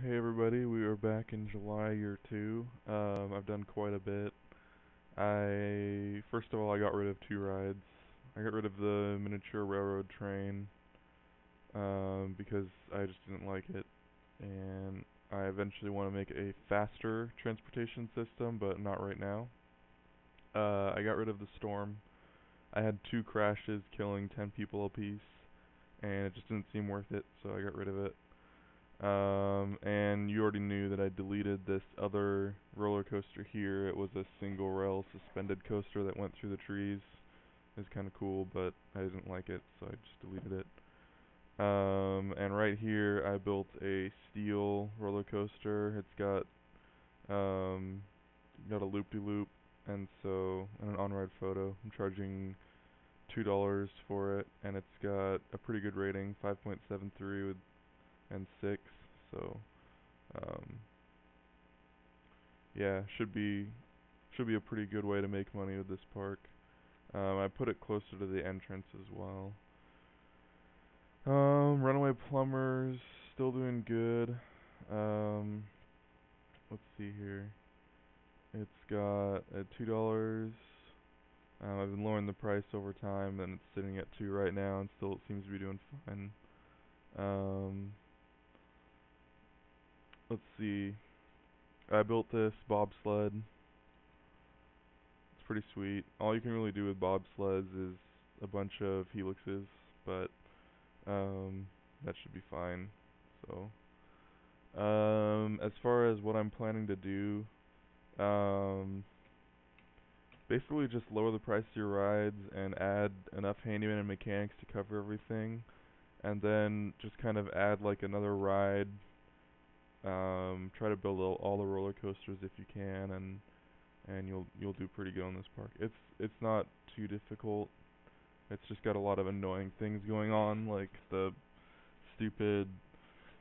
Hey everybody, we are back in July year 2. I've done quite a bit. First of all, I got rid of 2 rides. I got rid of the miniature railroad train, because I just didn't like it. And I eventually want to make a faster transportation system, but not right now. I got rid of the storm. I had 2 crashes killing 10 people apiece, and it just didn't seem worth it, so I got rid of it. And you already knew that I deleted this other roller coaster here. It was a single rail suspended coaster that went through the trees. It was kind of cool, but I didn't like it, so I just deleted it. And right here I built a steel roller coaster. It's got a loop-de-loop, and an on-ride photo. I'm charging $2 for it, and it's got a pretty good rating, 5.73 and 6. So um, yeah, should be a pretty good way to make money with this park. I put it closer to the entrance as well. Runaway Plumbers still doing good. Um, let's see here. It's got $2. I've been lowering the price over time, and it's sitting at 2 right now, and still it seems to be doing fine. Um, let's see. I built this bobsled. It's pretty sweet. All you can really do with bobsleds is a bunch of helixes, but that should be fine. So, as far as what I'm planning to do, um, basically just lower the price of your rides and add enough handyman and mechanics to cover everything, and then just kind of add like another ride. Try to build all the roller coasters if you can, and you'll do pretty good on this park. It's not too difficult. It's just got a lot of annoying things going on, like the stupid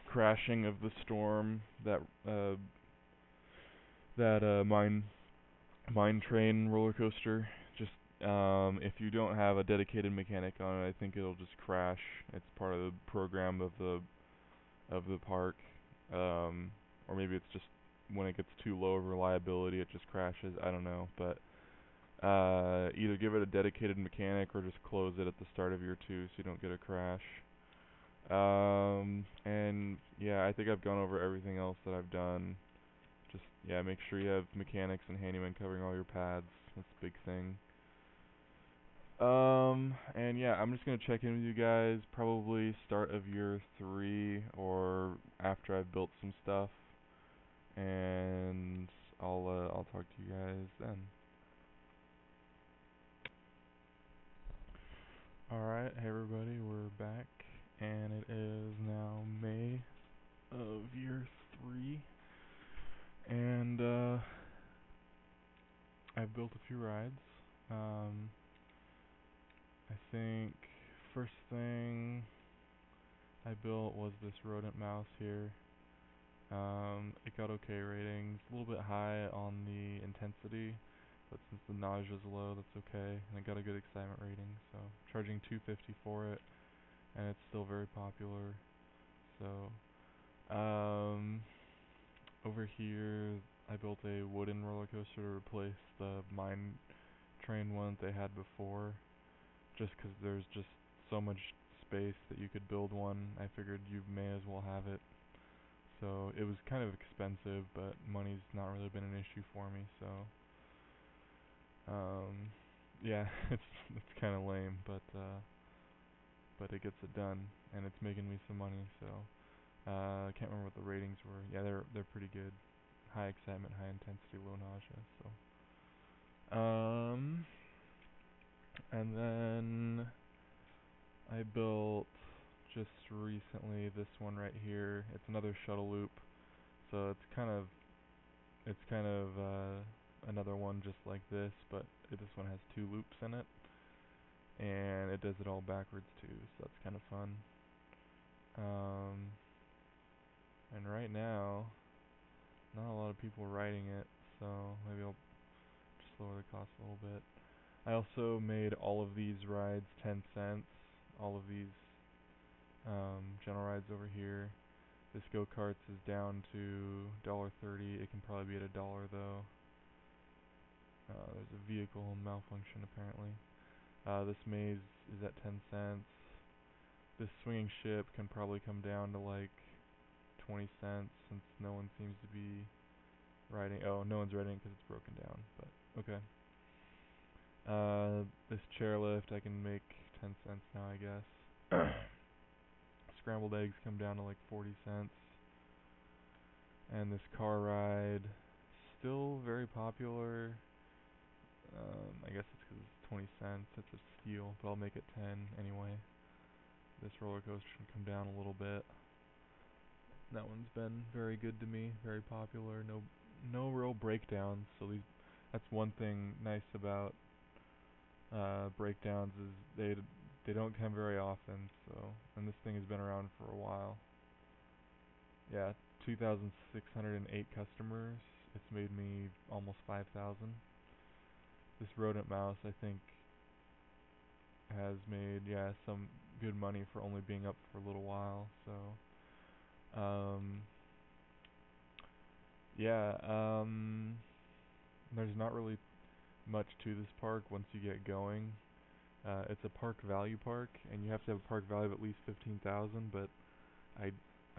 crashing of the storm, that mine train roller coaster. Just if you don't have a dedicated mechanic on it, I think it'll just crash. It's part of the program of the park. Or maybe it's just when it gets too low of reliability, it just crashes. I don't know, but either give it a dedicated mechanic or just close it at the start of year 2 so you don't get a crash. And yeah, I think I've gone over everything else that I've done. Just, yeah, make sure you have mechanics and handyman covering all your pads. That's a big thing. And yeah, I'm just gonna check in with you guys probably start of year 3 or after I've built some stuff, and I'll talk to you guys then. Alright, hey everybody, we're back, and it is now May of year 3, and I've built a few rides. I think first thing I built was this rodent mouse here. It got okay ratings, a little bit high on the intensity, but since the nausea is low, that's okay, and it got a good excitement rating, so I'm charging $2.50 for it, and it's still very popular. So, over here, I built a wooden roller coaster to replace the mine train one they had before, just because there's just so much space that you could build one. I figured you may as well have it. So it was kind of expensive, but money's not really been an issue for me. So yeah, it's kind of lame, but it gets it done, and it's making me some money. So I can't remember what the ratings were. Yeah, they're pretty good. High excitement, high intensity, low nausea. So and then I built just recently this one right here. It's another shuttle loop. So it's kind of another one just like this, but this one has 2 loops in it, and it does it all backwards too, so that's kind of fun. And right now, not a lot of people riding it, so maybe I'll just lower the cost a little bit. I also made all of these rides 10 cents, all of these general rides over here. This go-karts is down to $1.30. It can probably be at $1 though. There's a vehicle malfunction apparently. This maze is at 10 cents. This swinging ship can probably come down to like 20 cents since no one seems to be riding. Oh, no one's riding because it's broken down, but okay. This chairlift I can make 10 cents now, I guess. Scrambled eggs come down to like 40 cents. And this car ride, still very popular. I guess it's because it's 20 cents. It's a steal, but I'll make it 10 anyway. This roller coaster can come down a little bit. That one's been very good to me, very popular. No real breakdowns. So that's one thing nice about breakdowns is they don't come very often. So, and this thing has been around for a while. Yeah, 2,608 customers. It's made me almost 5,000. This rodent mouse, I think, has made some good money for only being up for a little while. So, there's not really much to this park once you get going. It's a park value park, and you have to have a park value of at least 15,000. But I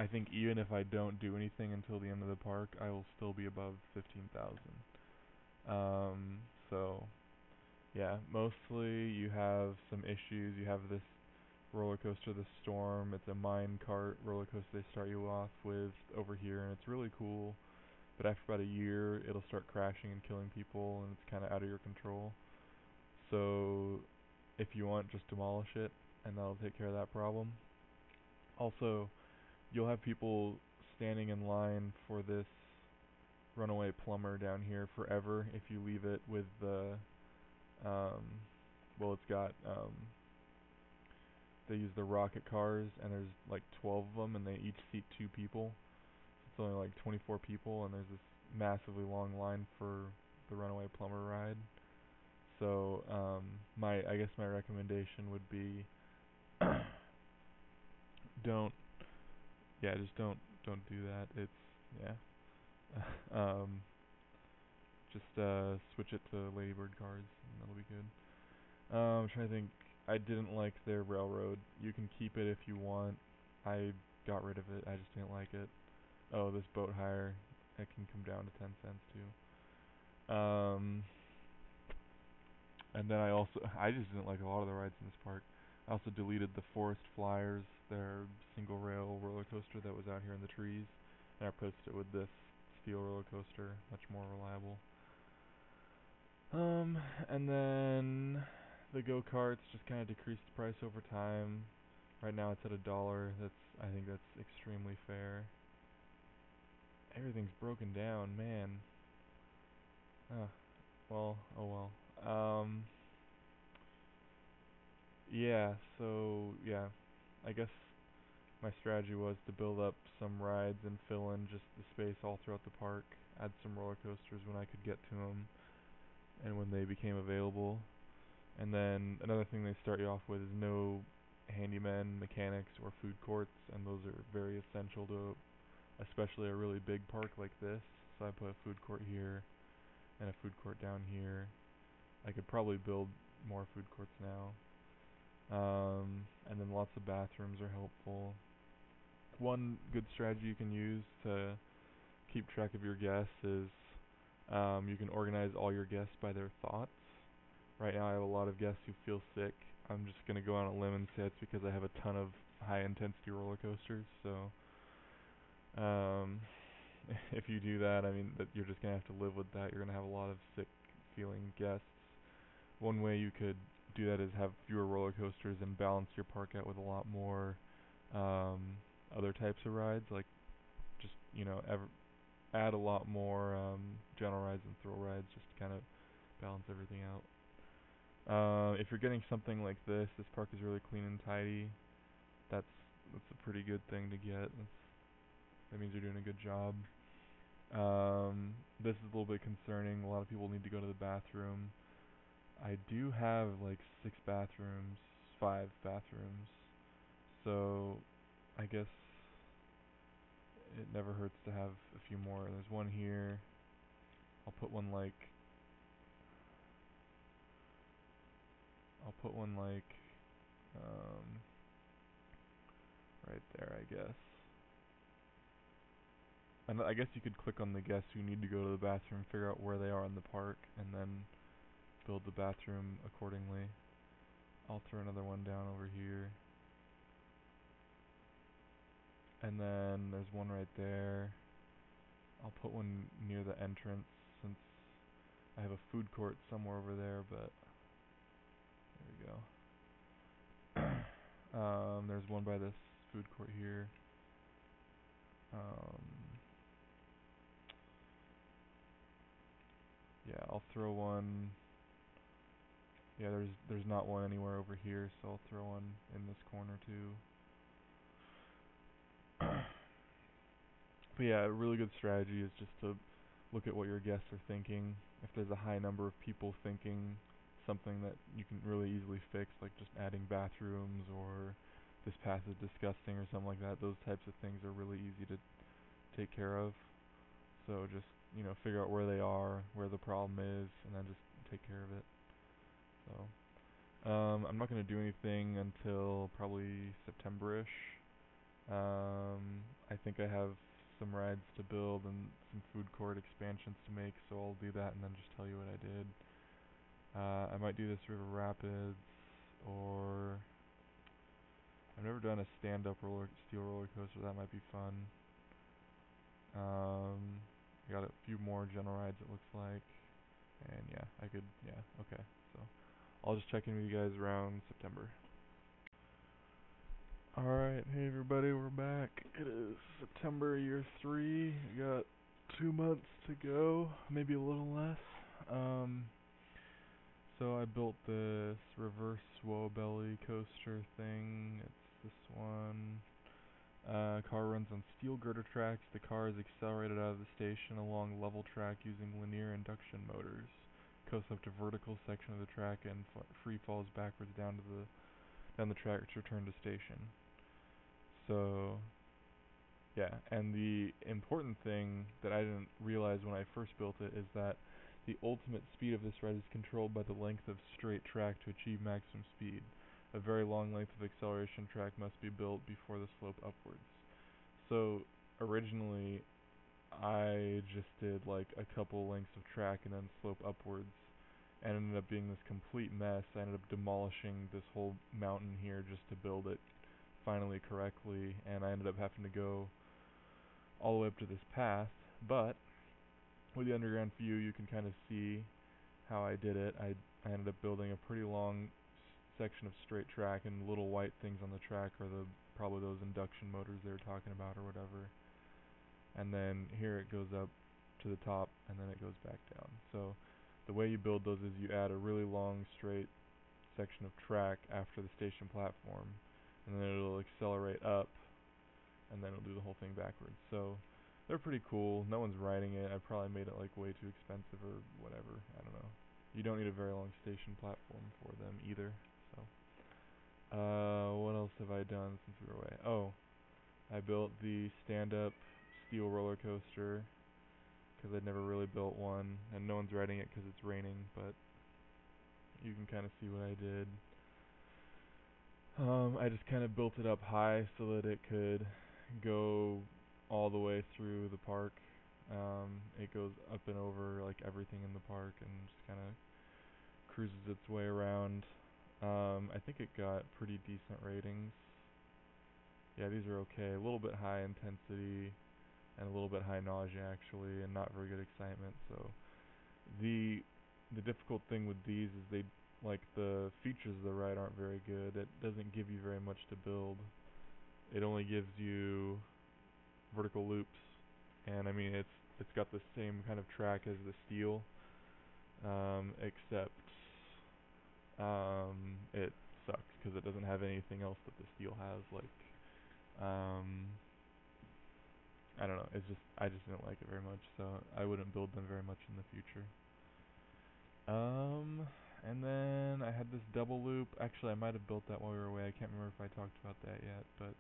think even if I don't do anything until the end of the park, I will still be above 15,000. So yeah, mostly you have some issues. You have this roller coaster, the Storm. It's a mine cart roller coaster they start you off with over here, and it's really cool. But after about a year, it'll start crashing and killing people, and it's kind of out of your control. So if you want, just demolish it, and that'll take care of that problem. Also, you'll have people standing in line for this runaway plumber down here forever if you leave it with the it's got they use the rocket cars, and there's like 12 of them, and they each seat 2 people. It's only like 24 people, and there's this massively long line for the runaway plumber ride. So I guess my recommendation would be don't just don't do that. It's um just switch it to Ladybird cars, and that'll be good. I'm trying to think. I didn't like their railroad. You can keep it if you want. I got rid of it. I just didn't like it. Oh, this boat hire, it can come down to 10 cents too. And then I just didn't like a lot of the rides in this park. I also deleted the Forest Flyers, their single rail roller coaster that was out here in the trees, and I replaced it with this steel roller coaster, much more reliable. And then the go-karts just kind of decreased the price over time. Right now it's at $1. I think that's extremely fair. Everything's broken down, man. Oh well. I guess my strategy was to build up some rides and fill in just the space all throughout the park. Add some roller coasters when I could get to them and when they became available. And then another thing they start you off with is no handymen, mechanics, or food courts, and those are very essential to especially a really big park like this. So I put a food court here and a food court down here. I could probably build more food courts now. And then lots of bathrooms are helpful. One good strategy you can use to keep track of your guests is you can organize all your guests by their thoughts. Right now I have a lot of guests who feel sick. I'm just going to go on a limb and say it's because I have a ton of high intensity roller coasters. So if you do that, I mean, that you're just going to have to live with that. You're going to have a lot of sick feeling guests. One way you could do that is have fewer roller coasters and balance your park out with a lot more other types of rides, like just add a lot more general rides and thrill rides just to kind of balance everything out. If you're getting something like this park is really clean and tidy. That's a pretty good thing to get. That means you're doing a good job. This is a little bit concerning. A lot of people need to go to the bathroom. I do have like 5 bathrooms. So I guess it never hurts to have a few more. There's one here. I'll put one like um, right there, I guess. And I guess you could click on the guests who need to go to the bathroom, figure out where they are in the park, and then build the bathroom accordingly. I'll throw another one down over here. And then there's one right there. I'll put one near the entrance since I have a food court somewhere over there, but there we go. There's one by this food court here. Um, yeah, I'll throw one. Yeah, there's not one anywhere over here, so I'll throw one in this corner too. But yeah, a really good strategy is just to look at what your guests are thinking. If there's a high number of people thinking something that you can really easily fix, like just adding bathrooms or this path is disgusting or something like that, those types of things are really easy to take care of. So just, figure out where they are, where the problem is, and then just take care of it. So, I'm not going to do anything until probably September-ish. I think I have some rides to build and some food court expansions to make, so I'll do that and then just tell you what I did. I might do this River Rapids, or I've never done a stand-up steel roller coaster. That might be fun. I got a few more general rides, it looks like, and okay. So I'll just check in with you guys around September. Alright, hey everybody, we're back. It is September year 3. We got 2 months to go, maybe a little less. So I built this reverse swell belly coaster thing. It's this one. Car runs on steel girder tracks. The car is accelerated out of the station along level track using linear induction motors. Coasts up to vertical section of the track and free falls backwards down the track to return to station. So, yeah, and the important thing that I didn't realize when I first built it is that the ultimate speed of this ride is controlled by the length of straight track to achieve maximum speed. A very long length of acceleration track must be built before the slope upwards. So, originally, I just did like a couple lengths of track and then slope upwards, and ended up being this complete mess. I ended up demolishing this whole mountain here just to build it finally correctly, and I ended up having to go all the way up to this path, but with the underground view you can kind of see how I did it. I ended up building a pretty long section of straight track, and the little white things on the track are probably those induction motors they were talking about or whatever. And then here it goes up to the top and then it goes back down. So the way you build those is you add a really long straight section of track after the station platform, and then it'll accelerate up, and then it'll do the whole thing backwards. So they're pretty cool. No one's riding it. I probably made it like way too expensive or whatever. I don't know. You don't need a very long station platform for them either. So, what else have I done since we were away? Oh, I built the stand-up steel roller coaster because I'd never really built one, and no one's riding it because it's raining, but you can kind of see what I did. I just kind of built it up high so that it could go all the way through the park. It goes up and over like everything in the park and just kind of cruises its way around. I think it got pretty decent ratings. Yeah, these are okay. A little bit high intensity and a little bit high nausea actually, and not very good excitement. So the difficult thing with these is the features of the ride aren't very good. It doesn't give you very much to build. It only gives you vertical loops, and I mean it's got the same kind of track as the steel, except it sucks because it doesn't have anything else that the steel has. I don't know. I just didn't like it very much, so I wouldn't build them very much in the future. And then I had this double loop. Actually, I might have built that while we were away. I can't remember if I talked about that yet, but